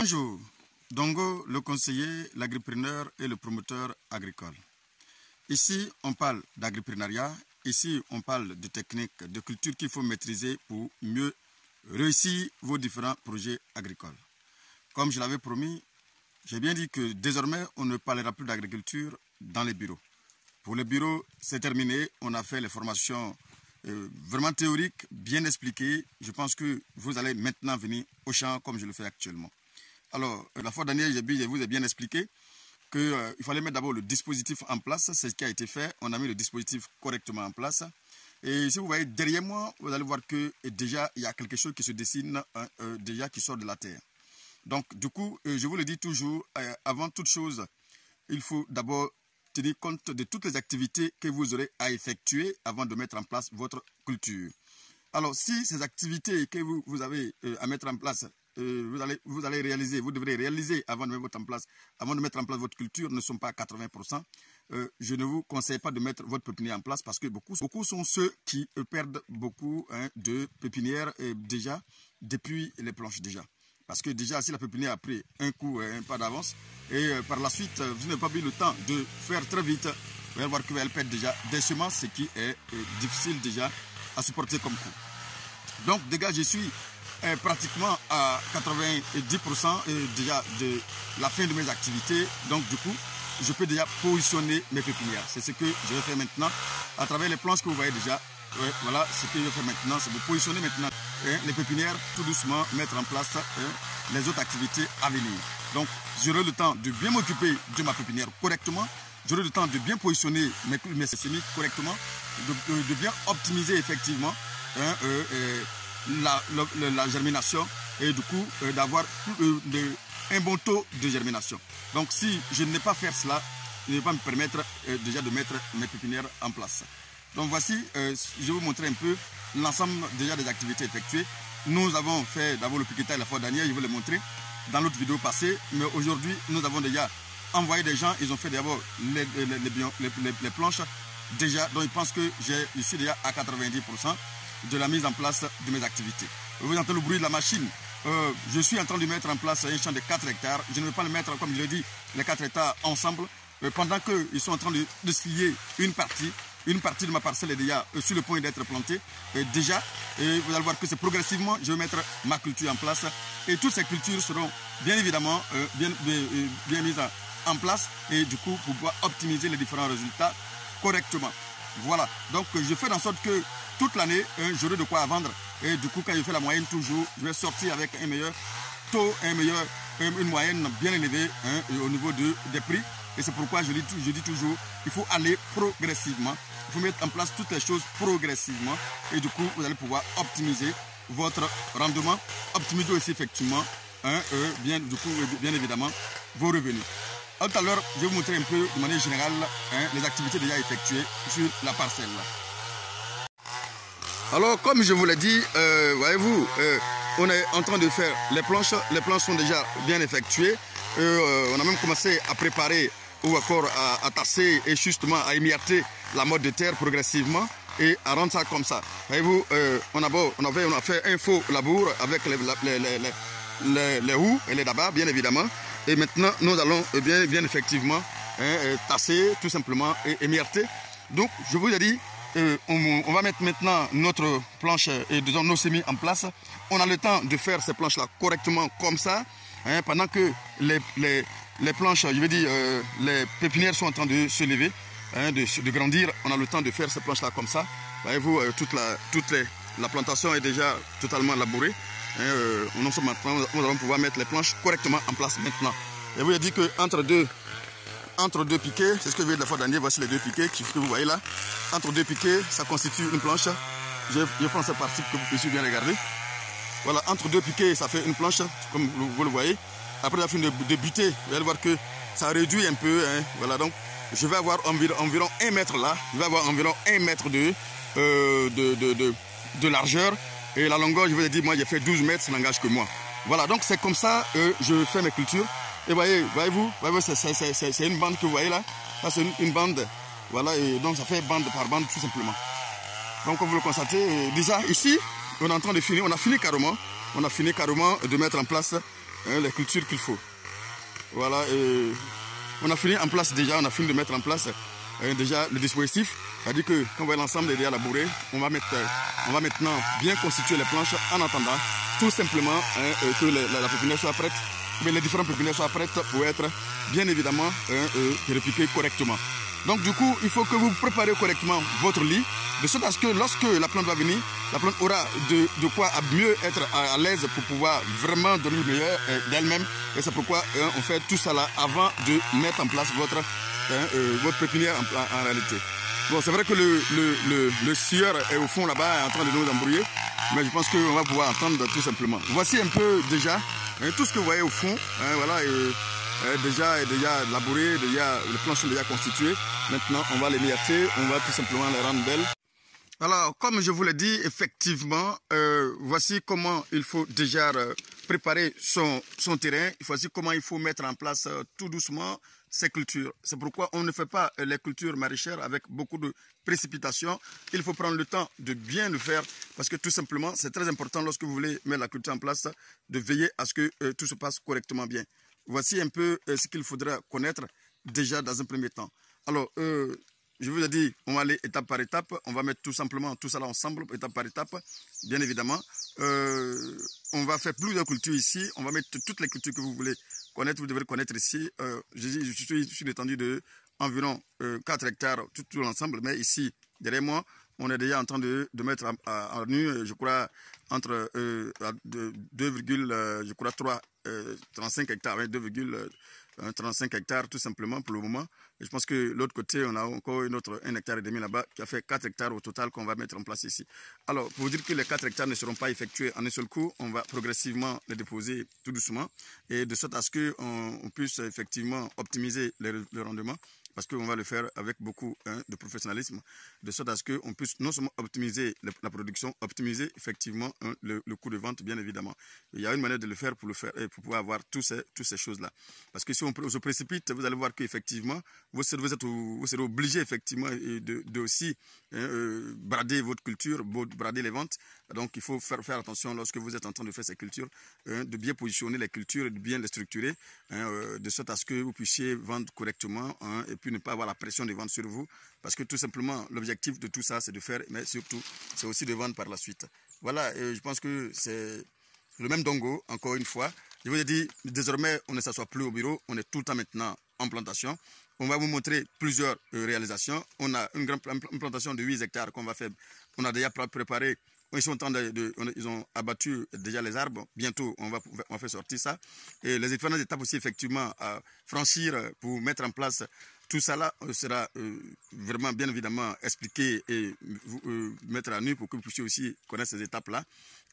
Bonjour, Dongo, le conseiller, l'agripreneur et le promoteur agricole. Ici, on parle d'agriprenariat, ici, on parle de techniques, de culture qu'il faut maîtriser pour mieux réussir vos différents projets agricoles. Comme je l'avais promis, j'ai bien dit que désormais, on ne parlera plus d'agriculture dans les bureaux. Pour les bureaux, c'est terminé, on a fait les formations vraiment théoriques, bien expliquées. Je pense que vous allez maintenant venir au champ comme je le fais actuellement. Alors, la fois dernière, je vous ai bien expliqué qu'il fallait mettre d'abord le dispositif en place. C'est ce qui a été fait. On a mis le dispositif correctement en place. Et si vous voyez derrière moi, vous allez voir que déjà, il y a quelque chose qui se dessine, déjà qui sort de la terre. Donc, du coup, je vous le dis toujours, avant toute chose, il faut d'abord tenir compte de toutes les activités que vous aurez à effectuer avant de mettre en place votre culture. Alors, si ces activités que vous avez à mettre en place, vous allez réaliser, vous devrez réaliser avant de mettre en place votre culture ne sont pas à 80%, je ne vous conseille pas de mettre votre pépinière en place parce que beaucoup sont ceux qui perdent beaucoup de pépinières déjà depuis les planches déjà. Parce que déjà, si la pépinière a pris un coup, un pas d'avance, et par la suite, vous n'avez pas eu le temps de faire très vite, vous allez voir qu'elle perd déjà des semences, ce qui est difficile déjà à supporter comme coup. Donc, déjà, je suis pratiquement à 90% déjà de la fin de mes activités. Donc, du coup, je peux déjà positionner mes pépinières. C'est ce que je vais faire maintenant à travers les planches que vous voyez déjà. Voilà ce que je vais faire maintenant, c'est de positionner maintenant les pépinières, tout doucement mettre en place les autres activités à venir. Donc, j'aurai le temps de bien m'occuper de ma pépinière correctement, j'aurai le temps de bien positionner mes semis correctement, de bien optimiser effectivement la germination et du coup d'avoir un bon taux de germination. Donc, si je n'ai pas fait cela, je ne vais pas me permettre déjà de mettre mes pépinières en place. Donc voici, je vais vous montrer un peu l'ensemble déjà des activités effectuées. Nous avons fait d'abord le piquetage la fois dernière, je vais le montrer dans l'autre vidéo passée. Mais aujourd'hui, nous avons déjà envoyé des gens, ils ont fait d'abord les planches. Déjà, donc ils pensent que je suis déjà à 90% de la mise en place de mes activités. Vous entendez le bruit de la machine. Je suis en train de mettre en place un champ de 4 hectares. Je ne vais pas le mettre, comme je l'ai dit, les 4 hectares ensemble. Pendant qu'ils sont en train de scier une partie de ma parcelle est déjà sur le point d'être plantée. Déjà, vous allez voir que c'est progressivement, je vais mettre ma culture en place. Et toutes ces cultures seront bien évidemment bien mises en place. Et du coup, pour pouvoir optimiser les différents résultats correctement. Voilà, donc je fais en sorte que toute l'année, j'aurai de quoi vendre. Et du coup, quand je fais la moyenne toujours, je vais sortir avec un meilleur taux, une moyenne bien élevée au niveau des prix. Et c'est pourquoi je dis toujours, il faut aller progressivement. Il faut mettre en place toutes les choses progressivement. Et du coup, vous allez pouvoir optimiser votre rendement, optimiser aussi effectivement, bien évidemment, vos revenus. Tout à l'heure, je vais vous montrer un peu de manière générale les activités déjà effectuées sur la parcelle. Alors, comme je vous l'ai dit, voyez-vous, on est en train de faire les planches. Les planches sont déjà bien effectuées. On a même commencé à préparer ou encore à tasser et justement à émierter la mode de terre progressivement et à rendre ça comme ça. Voyez-vous, on a fait un faux labour avec les houes et les dabas, bien évidemment. Et maintenant, nous allons bien effectivement tasser tout simplement et émierter. Donc, je vous ai dit, on va mettre maintenant notre planche et disons nos semis en place. On a le temps de faire ces planches-là correctement comme ça. Pendant que les planches, je veux dire, les pépinières sont en train de se lever, de grandir, on a le temps de faire ces planches-là comme ça. Voyez-vous, la plantation est déjà totalement labourée. Nous allons pouvoir mettre les planches correctement en place maintenant. Et vous avez dit qu'entre deux piquets, c'est ce que je vais de la fois dernière, voici les deux piquets que vous voyez là. Entre deux piquets, ça constitue une planche. Je prends cette partie que vous puissiez bien regarder. Voilà, entre deux piquets, ça fait une planche, comme vous le voyez. Après la fin de buter, vous allez voir que ça réduit un peu. Voilà, donc je vais avoir environ 1 mètre là. Je vais avoir environ 1 mètre de largeur. Et la longueur, je vous ai dit, moi j'ai fait 12 mètres, ça n'engage que moi. Voilà, donc c'est comme ça je fais mes cultures. Et voyez-vous, c'est une bande que vous voyez là. Ça c'est une bande. Voilà, et donc ça fait bande par bande tout simplement. Donc comme vous le constatez, déjà ici, on est en train de finir, on a fini carrément de mettre en place les cultures qu'il faut. Voilà, et on a fini en place déjà, on a fini de mettre en place déjà le dispositif. C'est-à-dire que quand on voit l'ensemble est déjà labouré, on va maintenant bien constituer les planches en attendant tout simplement que la pépinière soit prête, mais les différentes pépinières soient prêtes pour être bien évidemment répliquées correctement. Donc du coup, il faut que vous préparez correctement votre lit, de sorte à ce que lorsque la plante va venir, la plante aura de quoi mieux être à l'aise pour pouvoir vraiment donner le meilleur d'elle-même. Et c'est pourquoi on fait tout ça là avant de mettre en place votre pépinière en réalité. Bon, c'est vrai que le sieur est au fond là-bas en train de nous embrouiller, mais je pense qu'on va pouvoir entendre tout simplement. Voici un peu déjà tout ce que vous voyez au fond. Voilà. Déjà labouré, les planches sont déjà constituées. Maintenant, on va les miater, on va tout simplement les rendre belles. Alors, comme je vous l'ai dit, effectivement, voici comment il faut déjà préparer son terrain. Voici comment il faut mettre en place tout doucement ces cultures. C'est pourquoi on ne fait pas les cultures maraîchères avec beaucoup de précipitation. Il faut prendre le temps de bien le faire parce que tout simplement, c'est très important lorsque vous voulez mettre la culture en place de veiller à ce que tout se passe correctement bien. Voici un peu ce qu'il faudra connaître déjà dans un premier temps. Alors, je vous ai dit, on va aller étape par étape. On va mettre tout simplement tout ça là ensemble, étape par étape, bien évidemment. On va faire plusieurs cultures ici. On va mettre toutes les cultures que vous voulez connaître. Vous devrez connaître ici. Je suis sur une étendue de environ 4 hectares tout l'ensemble. Mais ici, derrière moi, on est déjà en train de mettre en nu, je crois, entre 35 hectares, 2,35 hectares tout simplement pour le moment. Et je pense que l'autre côté, on a encore un hectare et demi là-bas qui a fait 4 hectares au total qu'on va mettre en place ici. Alors, pour vous dire que les 4 hectares ne seront pas effectués en un seul coup, on va progressivement les déposer tout doucement et de sorte à ce qu'on puisse effectivement optimiser le rendement. Parce qu'on va le faire avec beaucoup de professionnalisme, de sorte à ce qu'on puisse non seulement optimiser la production, optimiser effectivement le coût de vente, bien évidemment. Il y a une manière de le faire pour pouvoir avoir toutes ces choses-là. Parce que si on se précipite, vous allez voir qu'effectivement, vous serez obligé effectivement de aussi brader votre culture, brader les ventes. Donc il faut faire attention lorsque vous êtes en train de faire ces cultures, de bien positionner les cultures, de bien les structurer, de sorte à ce que vous puissiez vendre correctement et puis ne pas avoir la pression de vendre sur vous. Parce que tout simplement, l'objectif de tout ça, c'est de faire, mais surtout, c'est aussi de vendre par la suite. Voilà, je pense que c'est le même dongo, encore une fois. Je vous ai dit, désormais, on ne s'assoit plus au bureau, on est tout le temps maintenant en plantation. On va vous montrer plusieurs réalisations. On a une plantation de 8 hectares qu'on va faire. On a déjà préparé. Ils sont en train ils ont abattu déjà les arbres. Bientôt, on va faire sortir ça. Et les différentes étapes aussi, effectivement, à franchir pour mettre en place tout ça là sera vraiment bien évidemment expliqué et mettre à nu pour que vous puissiez aussi connaître ces étapes-là.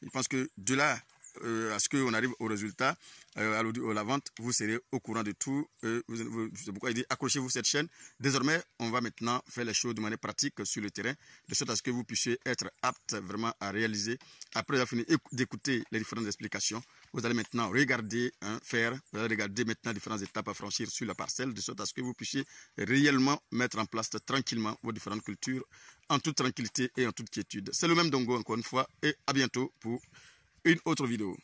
Je pense que de là à ce qu'on arrive au résultat, à la vente, vous serez au courant de tout. C'est pourquoi il dit accrochez-vous cette chaîne. Désormais, on va maintenant faire les choses de manière pratique sur le terrain, de sorte à ce que vous puissiez être apte vraiment à réaliser. Après avoir fini d'écouter les différentes explications, vous allez maintenant regarder, vous allez regarder maintenant les différentes étapes à franchir sur la parcelle, de sorte à ce que vous puissiez réellement mettre en place tranquillement vos différentes cultures, en toute tranquillité et en toute quiétude. C'est le même dongo encore une fois, et à bientôt pour une autre vidéo.